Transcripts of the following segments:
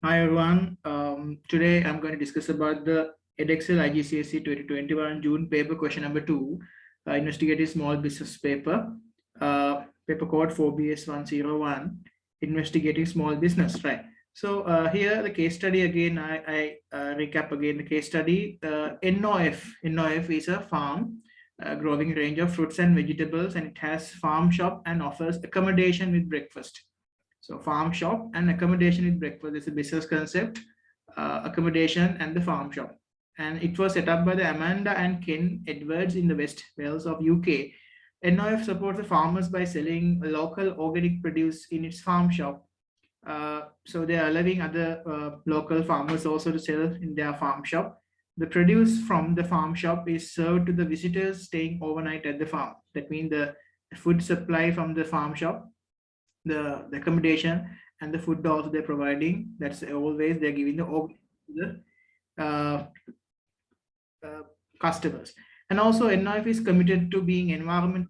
Hi everyone. Today I'm going to discuss about the Edexcel IGCSE 2021 June paper question number 2, investigative small business paper, paper code 4BS101, investigating small business, right? So here the case study again, I recap again the case study. NOF is a farm growing range of fruits and vegetables, and it has farm shop and offers accommodation with breakfast. So farm shop and accommodation with breakfast is a business concept, accommodation and the farm shop. And it was set up by the Amanda and Ken Edwards in the West Wales of UK. NOF supports the farmers by selling local organic produce in its farm shop. So they are allowing other local farmers also to sell in their farm shop. The produce from the farm shop is served to the visitors staying overnight at the farm. That means the food supply from the farm shop, the accommodation and the food also they're providing. That's always they're giving the uh, customers. And also NIF is committed to being environment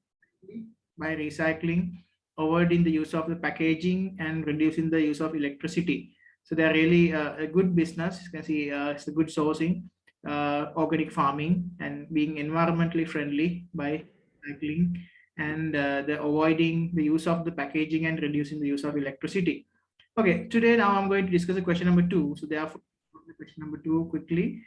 by recycling, avoiding the use of the packaging and reducing the use of electricity. So they're really a good business. You can see it's a good sourcing, organic farming and being environmentally friendly by recycling and the avoiding the use of the packaging and reducing the use of electricity. Okay, today now I'm going to discuss the question number 2. So therefore, question number 2 quickly.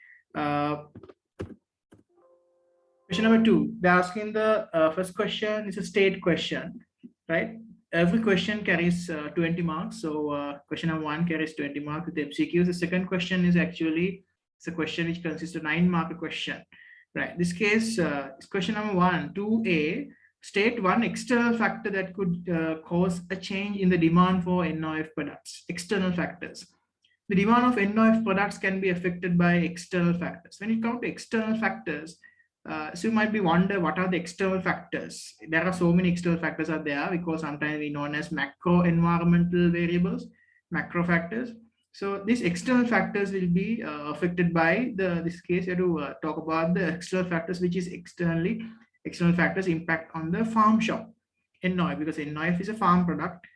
Question number 2, they're asking the first question is a state question, right? Every question carries 20 marks. So question number 1 carries 20 marks with MCQs. The second question is actually, it's a question which consists of 9-mark question, right? This case, is question number 1, 2A, state one external factor that could cause a change in the demand for NOF products. External factors. The demand of NOF products can be affected by external factors. When it comes to external factors, so you might be wonder what are the external factors. There are so many external factors are there because sometimes we known as macro environmental variables, macro factors. So these external factors will be affected by this case. You have to talk about the external factors, which is external factors impact on the farm shop NOF, because NOF is a farm product,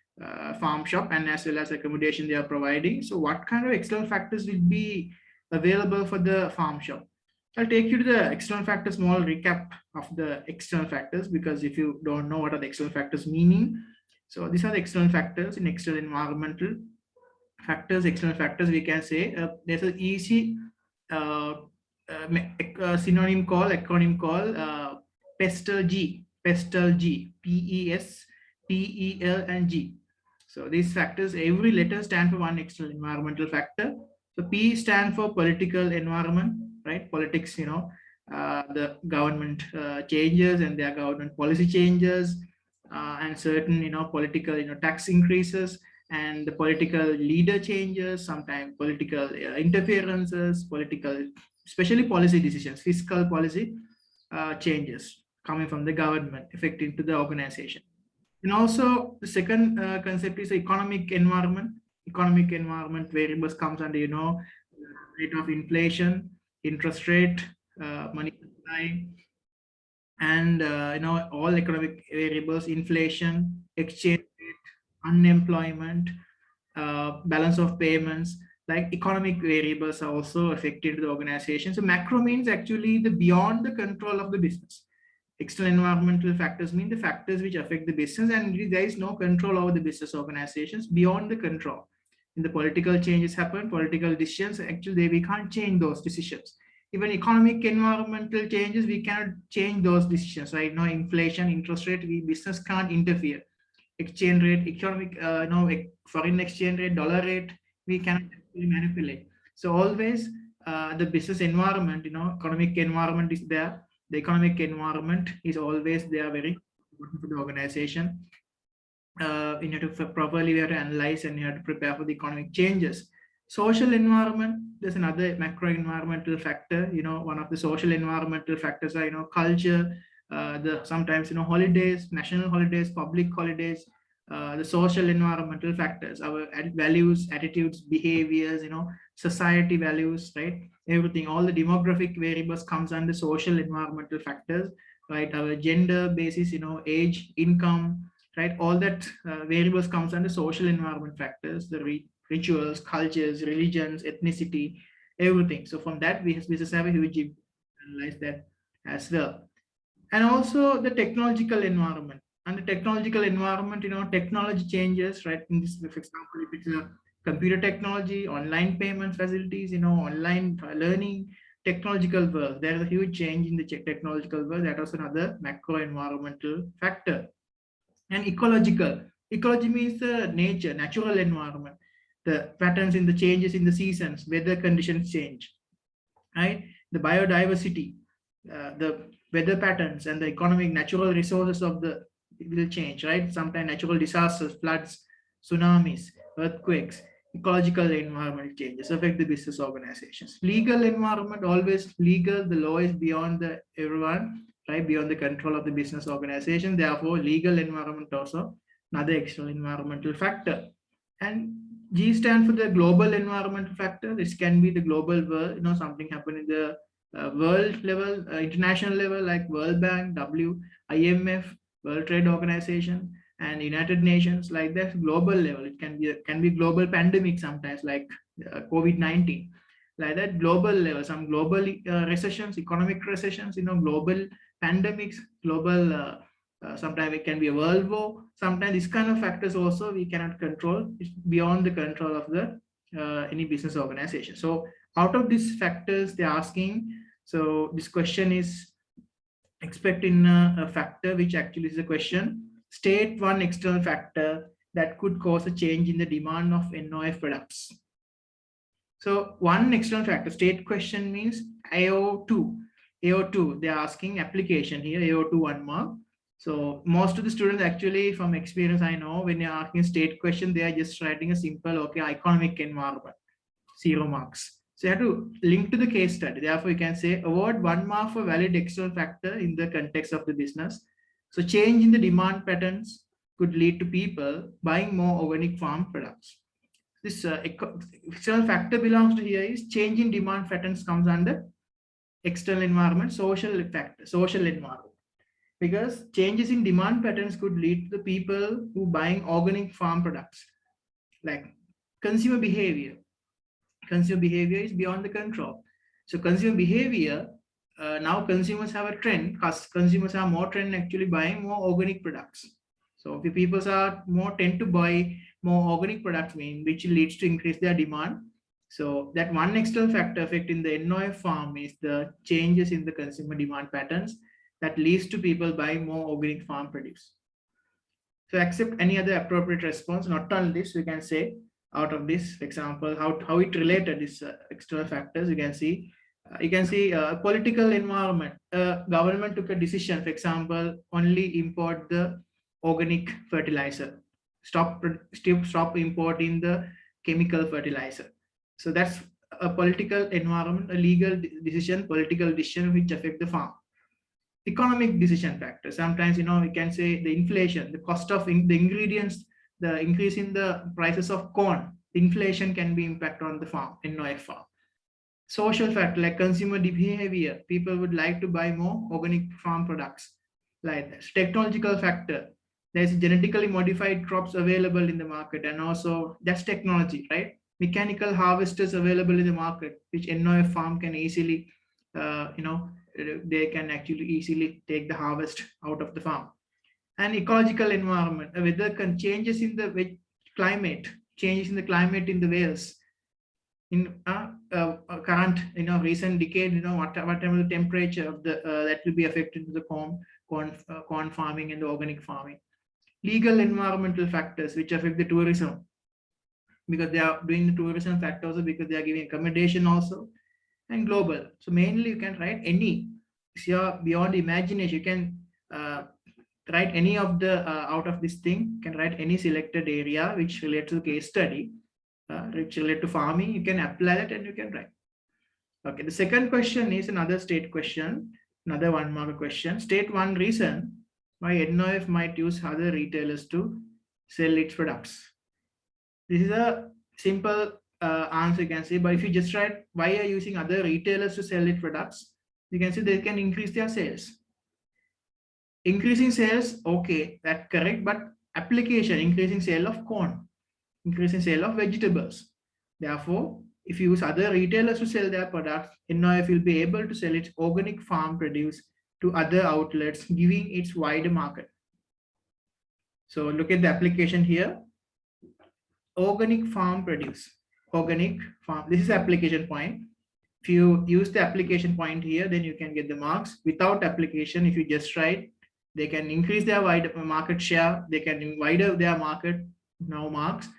farm shop, and as well as accommodation they are providing. So what kind of external factors will be available for the farm shop? I'll take you to the external factors, small recap of the external factors, because if you don't know what are the external factors meaning, so these are the external factors in external environmental factors. External factors, we can say there's an easy synonym call, acronym call, PESTEL G, PESTEL and G. So these factors, every letter stand for one external environmental factor. So P stand for political environment, right? Politics, the government changes and their government policy changes, and certain, political, tax increases and the political leader changes, sometimes political interferences, political, especially policy decisions, fiscal policy changes coming from the government affecting to the organization. And also the second concept is economic environment. Economic environment variables comes under, rate of inflation, interest rate, money supply, and all economic variables, inflation, exchange rate, unemployment, balance of payments, like economic variables are also affected the organization. So macro means actually the beyond the control of the business. External environmental factors mean the factors which affect the business, and there is no control over the business organizations beyond the control. In the political changes happen, political decisions, actually we can't change those decisions. Even economic environmental changes, we cannot change those decisions, right? No inflation, interest rate, business can't interfere. Exchange rate, economic, foreign exchange rate, dollar rate, we cannot manipulate. So always the business environment, economic environment is there. The economic environment is always there, very important for the organization. You have to properly, we have to analyze and you have to prepare for the economic changes. Social environment, there's another macro environmental factor. One of the social environmental factors are, culture, sometimes, holidays, national holidays, public holidays, the social environmental factors, our values, attitudes, behaviors, society values, right? Everything, all the demographic variables comes under social environmental factors, right? Our gender basis, age, income, right? All that variables comes under social environment factors. The rituals, cultures, religions, ethnicity, everything. So from that, we business have a huge impact. Analyze that as well. And also the technological environment. And the technological environment, technology changes, right? In this, for example, if it's a computer technology, online payment facilities, online learning, technological world, there is a huge change in the technological world. That was another macro environmental factor. And ecology means the nature, natural environment, the patterns in the changes in the seasons, weather conditions change, right? The biodiversity, the weather patterns and the economic natural resources of the will change, right? Sometimes natural disasters, floods, tsunamis, earthquakes, ecological environment changes affect the business organizations. Legal environment, always legal, the law is beyond the everyone, right? Beyond the control of the business organization. Therefore, legal environment also another external environmental factor. And G stands for the global environmental factor. This can be the global world, something happened in the world level, international level, like World Bank, IMF, World Trade Organization, and United Nations, like that. Global level, it can be global pandemic sometimes, like COVID-19, like that. Global level, some global recessions, economic recessions, global pandemics, global. Sometimes it can be a world war. Sometimes this kind of factors also we cannot control. It's beyond the control of the any business organization. So out of these factors they're asking, so this question is expecting a factor which actually is a question. State one external factor that could cause a change in the demand of NOF products. So one external factor, state question means AO2. AO2, they're asking application here, AO2 1 mark. So most of the students actually, from experience, I know when you're asking state question, they are just writing a simple, okay, economic environment, 0 marks. So you have to link to the case study. Therefore, you can say award 1 mark for valid external factor in the context of the business. So change in the demand patterns could lead to people buying more organic farm products. This external factor belongs to here is change in demand patterns comes under external environment, social factor, social environment. Because changes in demand patterns could lead to the people who buying organic farm products, like consumer behavior. Consumer behavior is beyond the control. So consumer behavior, now consumers have a trend, consumers are more trend actually buying more organic products. So if people are more tend to buy more organic products, which leads to increase their demand. So that one external factor affecting the NOF farm is the changes in the consumer demand patterns that leads to people buying more organic farm produce. So accept any other appropriate response. Not only this, we can say out of this, for example, how it related these external factors. You can see political environment. Government took a decision, for example, only import the organic fertilizer. Stop importing the chemical fertilizer. So that's a political environment, a legal decision, political decision which affect the farm. Economic decision factors. Sometimes, we can say the inflation, the cost of the ingredients, the increase in the prices of corn, inflation can be impact on the farm, NOF farm. Social factor like consumer behavior, people would like to buy more organic farm products like that. Technological factor, there's genetically modified crops available in the market, and also that's technology, right? Mechanical harvesters available in the market, which NOF farm can easily, they can actually easily take the harvest out of the farm. And ecological environment, weather changes in the climate, changes in the climate in the Wales. In current, recent decade, whatever the temperature of the that will be affected to the corn farming and the organic farming. Legal environmental factors which affect the tourism, because they are doing the tourism factor also, because they are giving accommodation also. And global. So mainly you can write any, if you are beyond imagination, you can write any of the out of this thing, you can write any selected area which relates to the case study, which relate to farming. You can apply that and you can write. Okay, the second question is another state question, another 1 mark question. State one reason why NOF might use other retailers to sell its products. This is a simple answer you can say, but if you just write why are using other retailers to sell its products, you can say they can increase their sales. Increasing sales, okay, that's correct, but application, increasing sale of corn. increase in sale of vegetables. Therefore, if you use other retailers to sell their products, NOF will be able to sell its organic farm produce to other outlets, giving its wider market. So look at the application here. Organic farm produce. Organic farm. This is the application point. If you use the application point here, then you can get the marks. Without application, if you just write, they can increase their wide market share. They can wider their market. Now marks.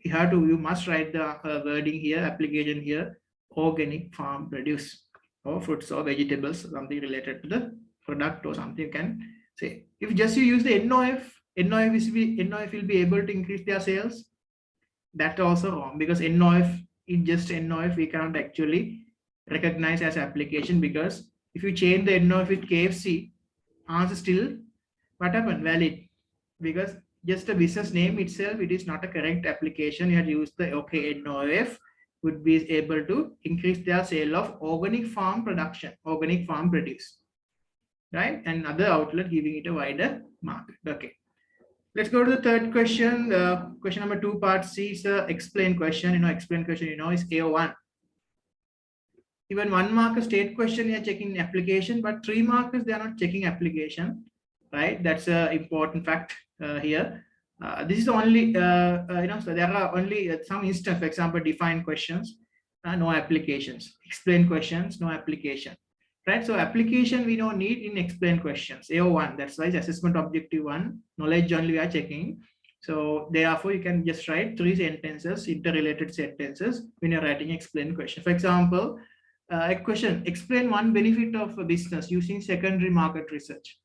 You must write the wording here, application here, organic farm produce, or fruits or vegetables, something related to the product or something you can say. If just you use the NOF will be able to increase their sales. That's also wrong, because NOF is just NOF. We cannot actually recognize as application, because if you change the NOF with KFC, answer still what happened? Valid, because just a business name itself, it is not a correct application. You have used the NOF would be able to increase their sale of organic farm production, organic farm produce, right? And other outlet giving it a wider market. Okay. Let's go to the third question. Question number 2, part C is the explain question. Explain question, is AO1. Even 1 mark state question, you are checking application, but 3 markers, they are not checking application, right? That's an important fact here. This is only, so there are only some instance, for example, define questions, no applications. Explain questions, no application. Right, so application we don't need in explain questions. AO1, that's why it's assessment objective 1, knowledge only we are checking. So therefore you can just write 3 sentences, interrelated sentences when you're writing explain question. For example, a question, explain 1 benefit of a business using secondary market research.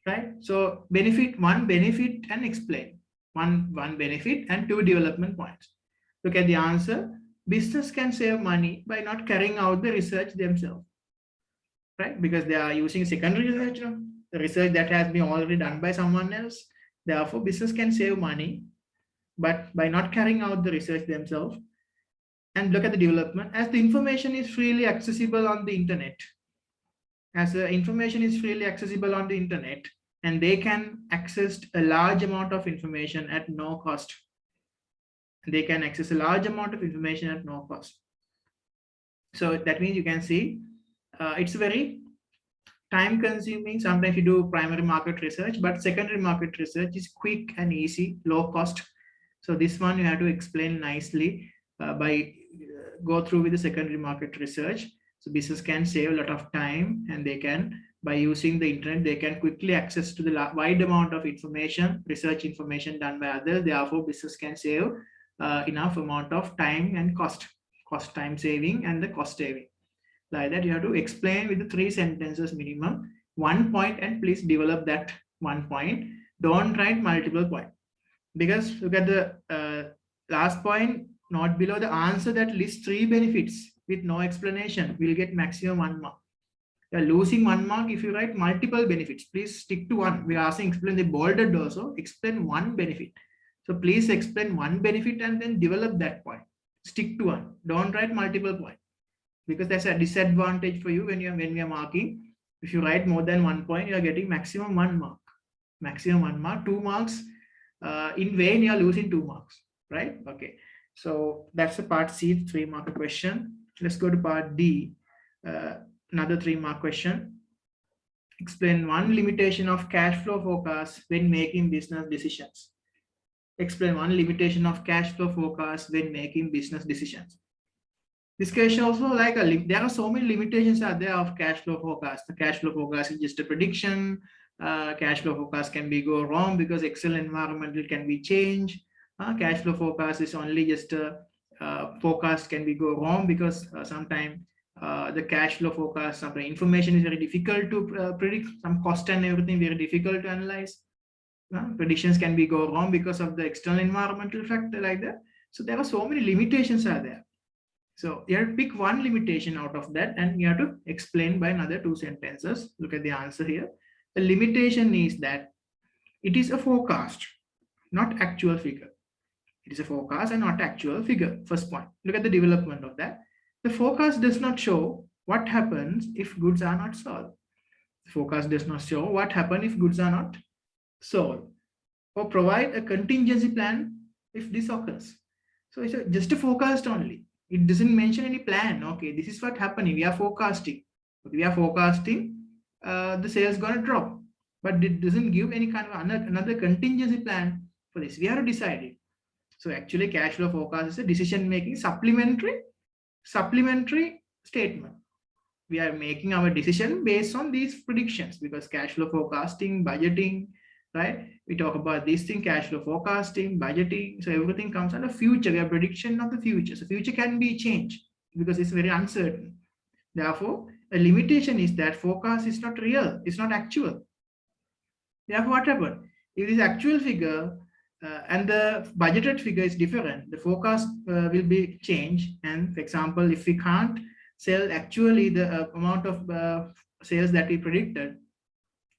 Right, so benefit, 1 benefit and explain. One benefit and 2 development points. Look at the answer. Business can save money by not carrying out the research themselves. Right, because they are using secondary research, the research that has been already done by someone else. Therefore, business can save money, but by not carrying out the research themselves. And look at the development. As the information is freely accessible on the internet, and they can access a large amount of information at no cost. They can access a large amount of information at no cost. So that means you can see it's very time consuming. Sometimes you do primary market research, but secondary market research is quick and easy, low cost. So this one you have to explain nicely by go through with the secondary market research. So business can save a lot of time, and they can, by using the internet, they can quickly access to the wide amount of information, research information done by others. Therefore, business can save enough amount of time and cost time saving and the cost saving. Like that, you have to explain with the 3 sentences minimum, 1 point, and please develop that 1 point. Don't write multiple points, because look at the last point, not below the answer that lists 3 benefits with no explanation will get maximum 1 mark. You are losing 1 mark if you write multiple benefits. Please stick to 1. We are asking explain the bolded also, explain 1 benefit. So please explain 1 benefit and then develop that point. Stick to 1. Don't write multiple points, because that's a disadvantage for you when we are marking. If you write more than 1 point, you are getting maximum 1 mark. Maximum 1 mark, 2 marks. In vain, you are losing 2 marks, right? Okay. So that's the part C, 3 mark question. Let's go to part D. Another 3 mark question. Explain 1 limitation of cash flow forecast when making business decisions. Explain 1 limitation of cash flow forecast when making business decisions. This question also, like there are so many limitations are there of cash flow forecast. The cash flow forecast is just a prediction. Cash flow forecast can be go wrong because Excel environmental can be changed. Cash flow forecast is only just a forecast can be go wrong because sometimes the cash flow forecast, some information is very difficult to predict. Some cost and everything very difficult to analyze. Predictions can be go wrong because of the external environmental factor like that. So there are so many limitations are there. So you have to pick 1 limitation out of that, and you have to explain by another 2 sentences. Look at the answer here. The limitation is that it is a forecast, not actual figure. It is a forecast and not actual figure. First point. Look at the development of that. The forecast does not show what happens if goods are not sold. The forecast does not show what happens if goods are not sold, or provide a contingency plan if this occurs. So it's just a forecast only. It doesn't mention any plan. Okay, this is what happening. We are forecasting. We are forecasting the sales gonna drop, but it doesn't give any kind of another contingency plan for this. We have to decide it. So actually, cash flow forecast is a decision-making supplementary statement. We are making our decision based on these predictions, because cash flow forecasting, budgeting, right? We talk about these things, cash flow forecasting, budgeting. So everything comes under future. We have prediction of the future. So future can be changed because it's very uncertain. Therefore, a limitation is that forecast is not real, it's not actual. Therefore, what happened? If this actual figure and the budgeted figure is different, the forecast will be changed. And for example, if we can't sell actually the amount of sales that we predicted,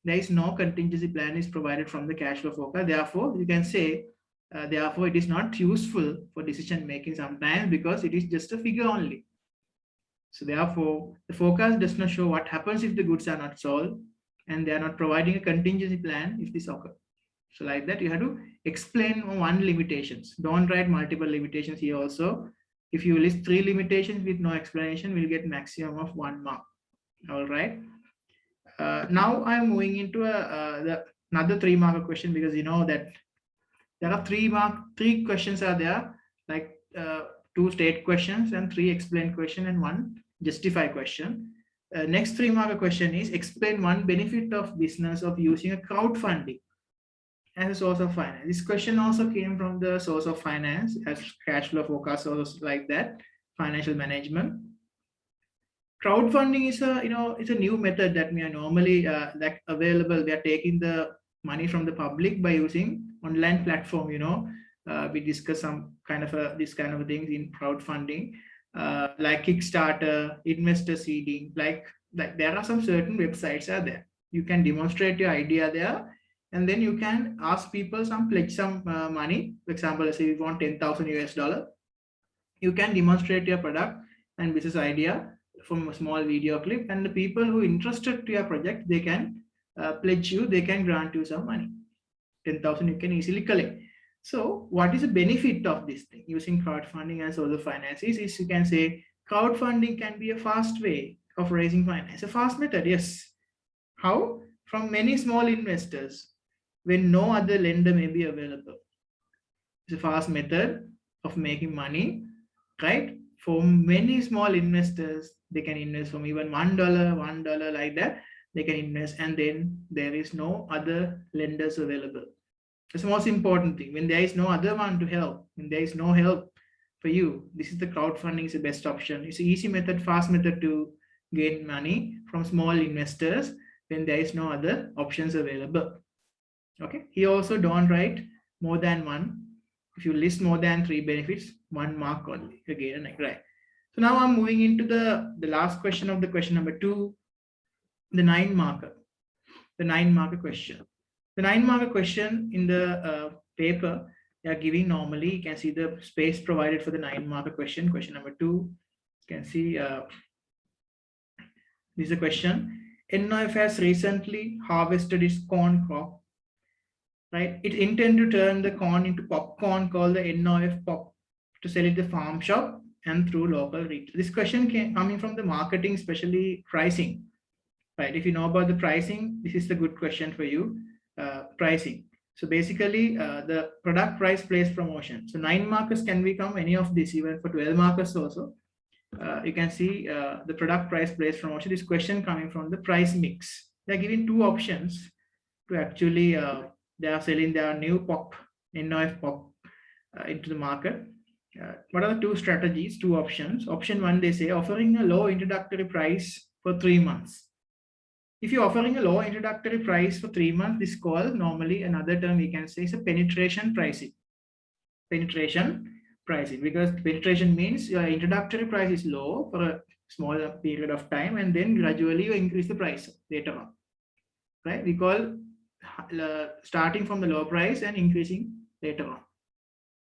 there is no contingency plan is provided from the cash flow forecast. Therefore, you can say, therefore, it is not useful for decision making sometimes because it is just a figure only. So therefore, the forecast does not show what happens if the goods are not sold, and they are not providing a contingency plan if this occurs. So like that, you have to explain one limitations. Don't write multiple limitations here also. If you list 3 limitations with no explanation, we'll get maximum of 1 mark. All right. Now I'm moving into another 3-marker question, because you know that there are 3 questions are there, like 2 state questions and 3 explain question and 1 justify question. Next 3-marker question is explain one benefit of business of using a crowdfunding as a source of finance. This question also came from the source of finance as cash flow forecast, also like that, financial management. Crowdfunding is it's a new method that we are normally like available. We are taking the money from the public by using online platform. We discuss some kind of this kind of things in crowdfunding. Like Kickstarter, investor seeding, like there are some certain websites are there. You can demonstrate your idea there, and then you can ask people pledge some money. For example, let's say you want $10,000 US. You can demonstrate your product and business idea from a small video clip, and the people who are interested to your project, they can pledge you, they can grant you some money. 10,000 you can easily collect. So what is the benefit of this thing using crowdfunding as other finances is you can say crowdfunding can be a fast way of raising finance, a fast method. Yes. How? From many small investors when no other lender may be available. It's a fast method of making money, right? For many small investors, they can invest from even $1 like that, they can invest, and then there is no other lenders available. That's the most important thing. When there is no other one to help, when there is no help for you, this is the crowdfunding is the best option. It's an easy method, fast method to gain money from small investors when there is no other options available. Okay. Here also don't write more than 1. If you list more than 3 benefits, 1 mark only. Again, right. So now I'm moving into the last question of the question number 2, the 9-marker. The 9-marker question. The 9-marker question in the paper, they are giving normally, you can see the space provided for the 9-marker question. Question number 2, you can see this is a question. NOF has recently harvested its corn crop, right? It intended to turn the corn into popcorn called the NOF pop to sell it at the farm shop and through local retail. This question coming from the marketing, especially pricing, right? If you know about the pricing, this is the good question for you. Pricing. So basically, the product price place promotion. So 9 markers can become any of this, even for 12 markers also. You can see the product price place promotion. This question coming from the price mix. They're giving 2 options to actually, they are selling their new pop, NOF pop into the market. What are the 2 strategies, 2 options? Option 1, they say offering a low introductory price for 3 months. If you're offering a low introductory price for 3 months, this is called normally another term we can say is a penetration pricing. Penetration pricing, because penetration means your introductory price is low for a small period of time, and then gradually you increase the price later on. Right? We call starting from the low price and increasing later on.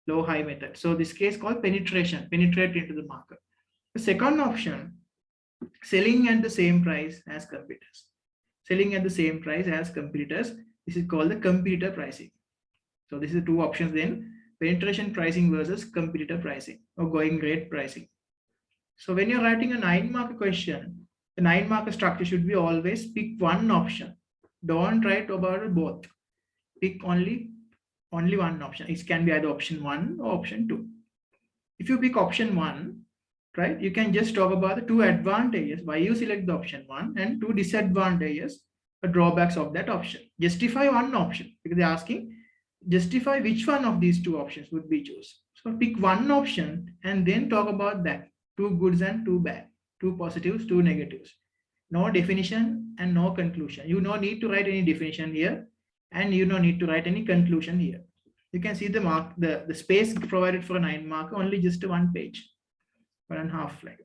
Low high method. So this case called penetration, penetrate into the market. The second option, selling at the same price as competitors. Selling at the same price as competitors. This is called the competitor pricing. So this is the 2 options then. penetration pricing versus competitor pricing or going rate pricing. So when you're writing a 9-mark question, the 9-mark structure should be always pick one option. Don't write about both. Pick only one option. It can be either option 1 or option 2. If you pick option 1, right, you can just talk about the 2 advantages why you select the option 1 and 2 disadvantages, the drawbacks of that option. Justify one option because they're asking justify which one of these 2 options would be chosen. So pick one option and then talk about that. 2 goods and 2 bad, 2 positives, 2 negatives. No definition and no conclusion. You don't need to write any definition here, and you don't need to write any conclusion here. You can see the mark, the space provided for a 9-mark, only just 1 page, 1.5 line,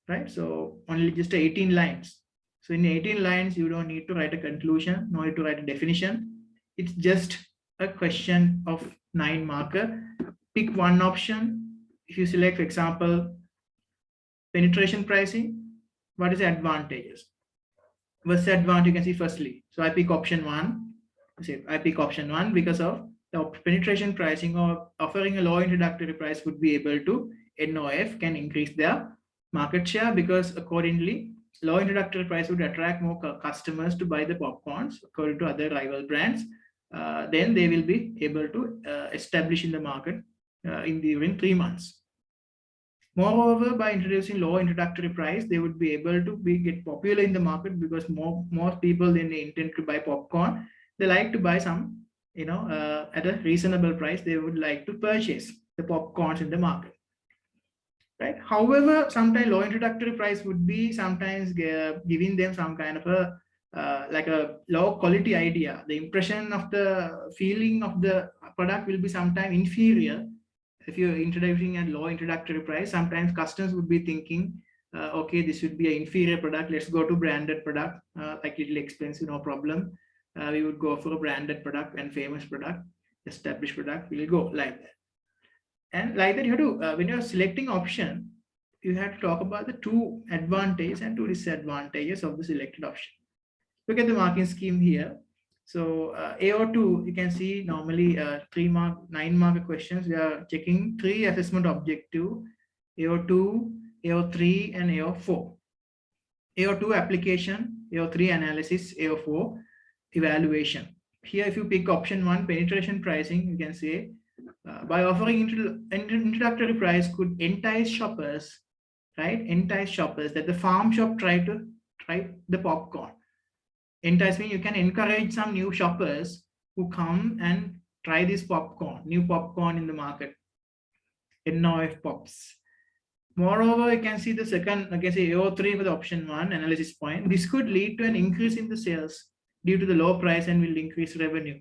right? So only just 18 lines. So in 18 lines, you don't need to write a conclusion, no need to write a definition. It's just a question of 9-marker. Pick one option. If you select, for example, penetration pricing, what is the advantages? What's the advantage? You can see firstly. So I pick option 1. I pick option 1 because of the penetration pricing or offering a low introductory price would be able to, NOF can increase their market share because accordingly, low introductory price would attract more customers to buy the popcorns according to other rival brands. Then they will be able to establish in the market during 3 months. Moreover, by introducing low introductory price, they would be able to get popular in the market because more people then they intend to buy popcorn. They like to buy some, at a reasonable price. They would like to purchase the popcorns in the market, right? However, sometimes low introductory price would be sometimes giving them some kind of a like a low quality idea. The impression of the feeling of the product will be sometimes inferior. If you're introducing a low introductory price, sometimes customers would be thinking, okay, this should be an inferior product. Let's go to branded product, like little expensive, no problem. We would go for a branded product and famous product, established product. We'll go like that. And like that, you have to, when you're selecting option, you have to talk about the 2 advantages and 2 disadvantages of the selected option. Look at the marking scheme here. So AO2, you can see normally 9-mark questions. We are checking 3 assessment objective: AO2, AO3, and AO4. AO2 application, AO3 analysis, AO4 evaluation. Here, if you pick option 1, penetration pricing, you can say by offering introductory price could entice shoppers, right? Entice shoppers that the farm shop try the popcorn. Entice means you can encourage some new shoppers who come and try this popcorn, new popcorn in the market. NOF pops. Moreover, you can see the second, like I say, AO3 for the option 1 analysis point. This could lead to an increase in the sales due to the low price and will increase revenue.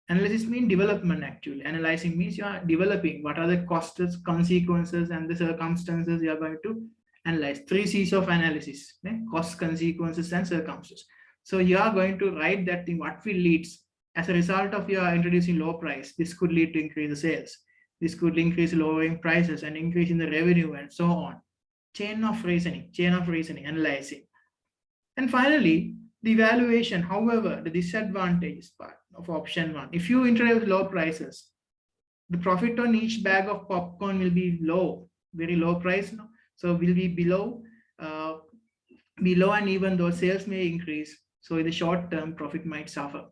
Analysis means development actually. Analyzing means you are developing what are the costs, consequences, and the circumstances you are going to analyze. 3 C's of analysis: cost, consequences, and circumstances. So you are going to write that thing, what will leads as a result of your introducing low price. This could lead to increase the sales. This could increase lowering prices and increase in the revenue and so on. Chain of reasoning, analyzing. And finally, the evaluation. However, the disadvantage part of option 1, if you introduce low prices, the profit on each bag of popcorn will be low, very low price. So will be below, and even though sales may increase, so in the short term, profit might suffer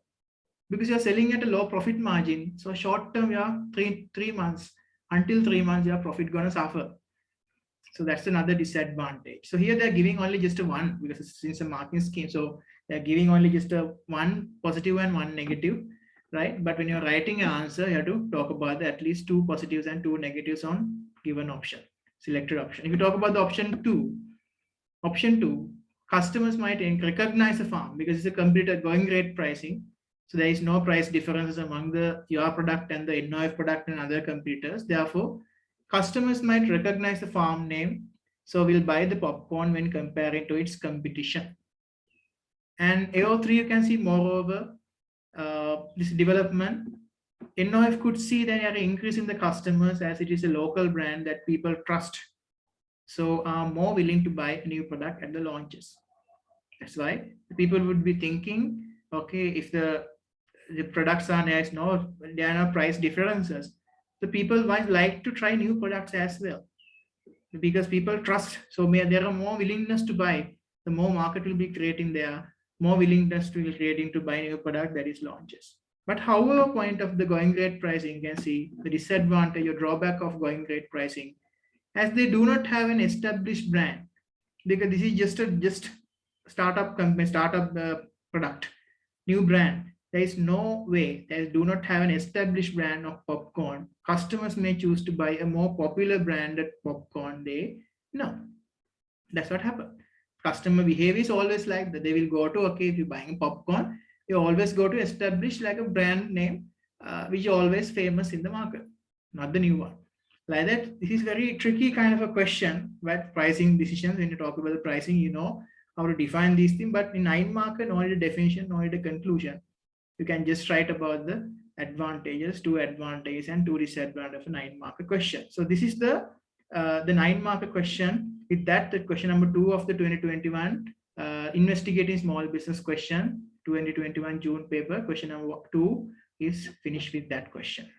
because you're selling at a low profit margin. So short term, yeah, 3 months, until 3 months, your profit gonna suffer. So that's another disadvantage. So here they're giving only just a 1 because it's a marking scheme. So they're giving only just a 1 positive and 1 negative, right? But when you're writing an answer, you have to talk about at least 2 positives and 2 negatives on given option, selected option. If you talk about the option 2, customers might recognize the farm because it's a competitor going rate pricing. So there is no price differences among your product and the NOF product and other competitors. Therefore, customers might recognize the farm name. So we'll buy the popcorn when comparing to its competition. And AO3, you can see moreover, this development, NOF could see that an increase in the customers as it is a local brand that people trust. So are more willing to buy a new product at the launches. That's why people would be thinking, okay, if the products are nice, there are no price differences. the people might like to try new products as well, because people trust. So there are more willingness to buy. The more market will be creating there, more willingness to be creating to buy new product, that is launches. But however, point of the going rate pricing, you can see the disadvantage or drawback of going rate pricing, as they do not have an established brand, because this is just startup company, startup product, new brand. There is no way, they do not have an established brand of popcorn. Customers may choose to buy a more popular branded popcorn. They no, that's what happened. Customer behavior is always like that. They will go to, okay, if you're buying popcorn, you always go to establish like a brand name, which is always famous in the market, not the new one. Like that, this is very tricky kind of a question. But pricing decisions, when you talk about the pricing, you know how to define these things. But in 9 market, only the definition, only the conclusion. You can just write about the advantages, 2 advantages and 2 disadvantages of a 9 market question. So this is the 9 market question. With that, the question number 2 of the 2021 investigating small business question 2021 June paper, question number 2 is finished with that question.